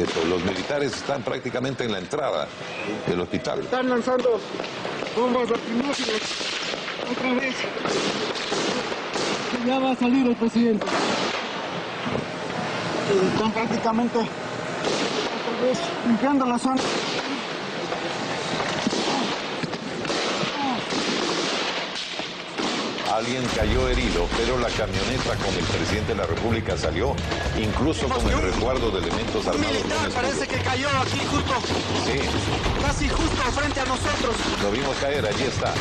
eso. Los militares están prácticamente en la entrada del hospital. Están lanzando bombas lacrimógenas otra vez. Ya va a salir el presidente. Están prácticamente otra vez limpiando la zona. Alguien cayó herido, pero la camioneta con el presidente de la República salió, incluso con el resguardo de elementos armados. Un militar parece que cayó aquí justo. Sí. Casi justo frente a nosotros. Lo vimos caer, allí está.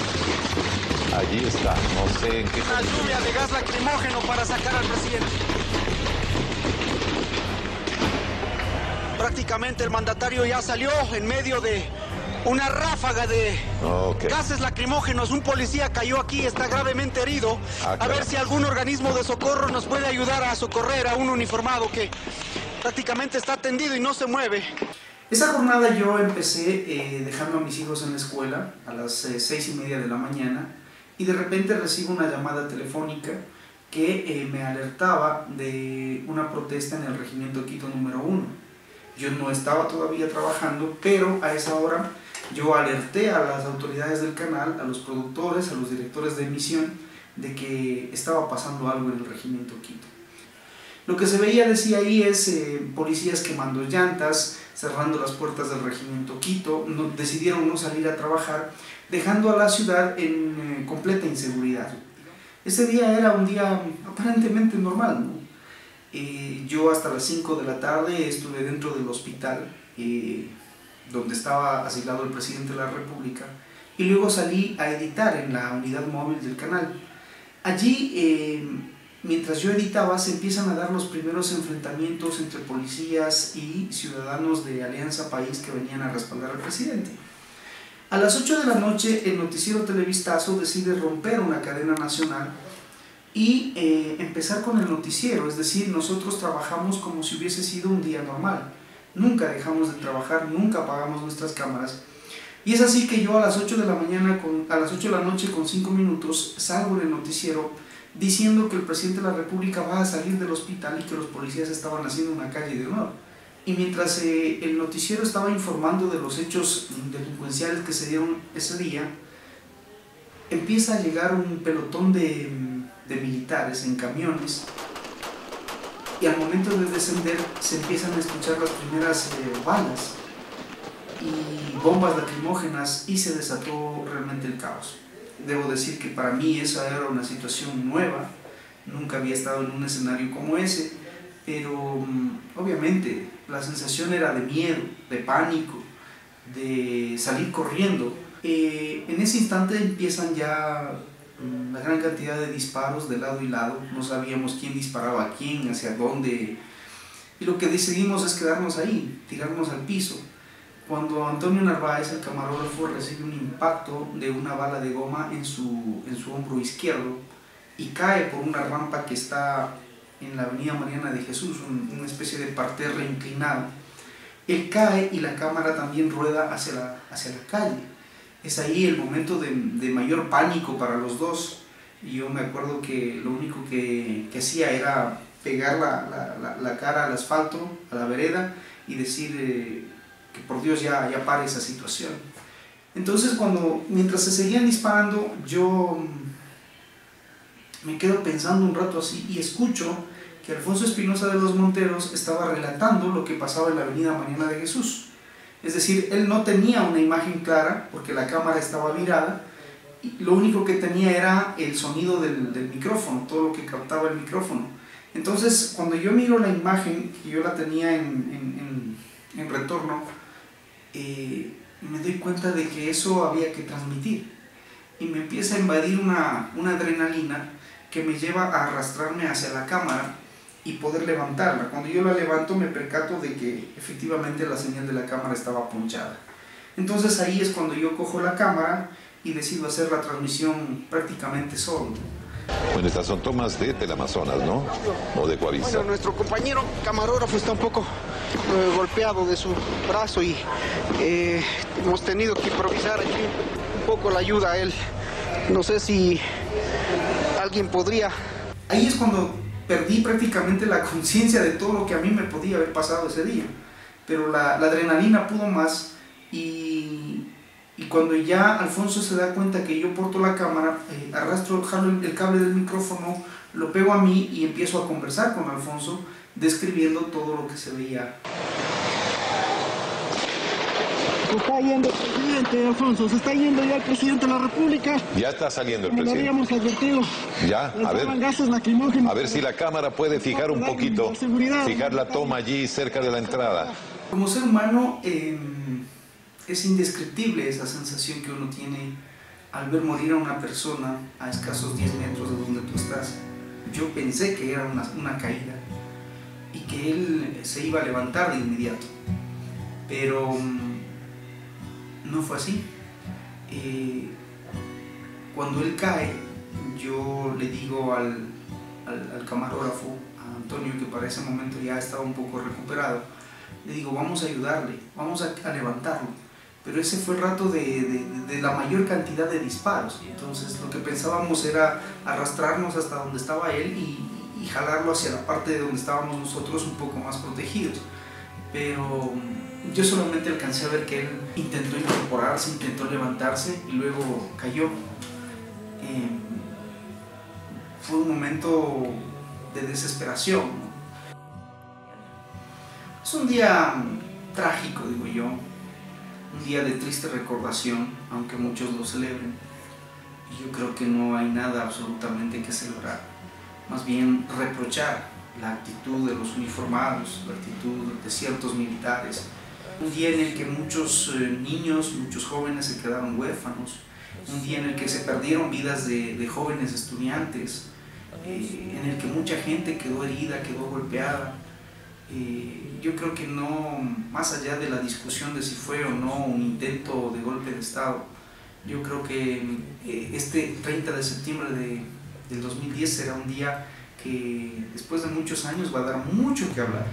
Allí está, no sé en qué... Una lluvia de gas lacrimógeno para sacar al presidente. Prácticamente el mandatario ya salió en medio de una ráfaga de gases lacrimógenos. Un policía cayó aquí, está gravemente herido. A ver si algún organismo de socorro nos puede ayudar a socorrer a un uniformado que prácticamente está tendido y no se mueve. Esa jornada yo empecé dejando a mis hijos en la escuela a las 6:30 de la mañana y de repente recibo una llamada telefónica que me alertaba de una protesta en el Regimiento Quito número 1. Yo no estaba todavía trabajando, pero a esa hora yo alerté a las autoridades del canal, a los productores, a los directores de emisión, de que estaba pasando algo en el Regimiento Quito. Lo que se veía, decía ahí, es policías quemando llantas, cerrando las puertas del Regimiento Quito, decidieron no salir a trabajar, dejando a la ciudad en completa inseguridad. Ese día era un día aparentemente normal, ¿no? Yo hasta las 5 de la tarde estuve dentro del hospital donde estaba asilado el presidente de la República y luego salí a editar en la unidad móvil del canal. Allí, mientras yo editaba, se empiezan a dar los primeros enfrentamientos entre policías y ciudadanos de Alianza País que venían a respaldar al presidente. A las 8 de la noche el noticiero Televistazo decide romper una cadena nacional y empezar con el noticiero, es decir, nosotros trabajamos como si hubiese sido un día normal. Nunca dejamos de trabajar, nunca apagamos nuestras cámaras. Y es así que yo a las 8 de la mañana, a las 8 de la noche con 5 minutos, salgo en el noticiero diciendo que el presidente de la República va a salir del hospital y que los policías estaban haciendo una calle de honor. Y mientras el noticiero estaba informando de los hechos delincuenciales que se dieron ese día, empieza a llegar un pelotón de militares en camiones y al momento de descender se empiezan a escuchar las primeras balas y bombas lacrimógenas y se desató realmente el caos. Debo decir que para mí esa era una situación nueva, nunca había estado en un escenario como ese, pero obviamente la sensación era de miedo, de pánico, de salir corriendo. En ese instante empiezan ya la gran cantidad de disparos de lado y lado, no sabíamos quién disparaba a quién, hacia dónde, y lo que decidimos es quedarnos ahí, tirarnos al piso. Cuando Antonio Narváez, el camarógrafo, recibe un impacto de una bala de goma en su hombro izquierdo y cae por una rampa que está en la avenida Mariana de Jesús, una especie de parterre inclinado. Él cae y la cámara también rueda hacia la calle. Es ahí el momento de mayor pánico para los dos. Y yo me acuerdo que lo único que hacía era pegar la cara al asfalto, a la vereda, y decir que por Dios ya pare esa situación. Entonces mientras se seguían disparando, yo me quedo pensando un rato así y escucho que Alfonso Espinosa de los Monteros estaba relatando lo que pasaba en la avenida Mariana de Jesús. Es decir, él no tenía una imagen clara porque la cámara estaba virada y lo único que tenía era el sonido del micrófono, todo lo que captaba el micrófono. Entonces, cuando yo miro la imagen, que yo la tenía en retorno, me doy cuenta de que eso había que transmitir y me empieza a invadir una adrenalina que me lleva a arrastrarme hacia la cámara y poder levantarla. Cuando yo la levanto me percato de que efectivamente la señal de la cámara estaba ponchada. Entonces ahí es cuando yo cojo la cámara y decido hacer la transmisión prácticamente solo. Bueno, estas son tomas de Teleamazonas, ¿no? O de Coavisa. Bueno, nuestro compañero camarógrafo está un poco golpeado de su brazo y hemos tenido que improvisar aquí un poco la ayuda a él. No sé si alguien podría... Ahí es cuando perdí prácticamente la conciencia de todo lo que a mí me podía haber pasado ese día. pero la adrenalina pudo más y cuando ya Alfonso se da cuenta que yo porto la cámara, jalo el cable del micrófono, lo pego a mí y empiezo a conversar con Alfonso, describiendo todo lo que se veía. Se está yendo el presidente, Alfonso, se está yendo ya el presidente de la República. Ya está saliendo el Como lo presidente. habíamos advertido. Ya, a ver si la cámara puede fijar un poquito, fijar la toma allí cerca de la entrada. Como ser humano es indescriptible esa sensación que uno tiene al ver morir a una persona a escasos 10 metros de donde tú estás. Yo pensé que era una caída y que él se iba a levantar de inmediato, pero no fue así. Cuando él cae, yo le digo al camarógrafo, a Antonio, que para ese momento ya estaba un poco recuperado, le digo, vamos a ayudarle, vamos a levantarlo. Pero ese fue el rato de la mayor cantidad de disparos. Entonces lo que pensábamos era arrastrarnos hasta donde estaba él y jalarlo hacia la parte de donde estábamos nosotros un poco más protegidos. Pero yo solamente alcancé a ver que él intentó incorporarse, intentó levantarse y luego cayó. Fue un momento de desesperación, ¿no? Es un día trágico, digo yo, un día de triste recordación, aunque muchos lo celebren. Yo creo que no hay nada absolutamente que celebrar, más bien reprochar la actitud de los uniformados, la actitud de ciertos militares. Un día en el que muchos niños, muchos jóvenes se quedaron huérfanos, un día en el que se perdieron vidas de jóvenes estudiantes, en el que mucha gente quedó herida, quedó golpeada. Yo creo que no, más allá de la discusión de si fue o no un intento de golpe de Estado, yo creo que este 30 de septiembre del 2010 será un día que después de muchos años va a dar mucho que hablar.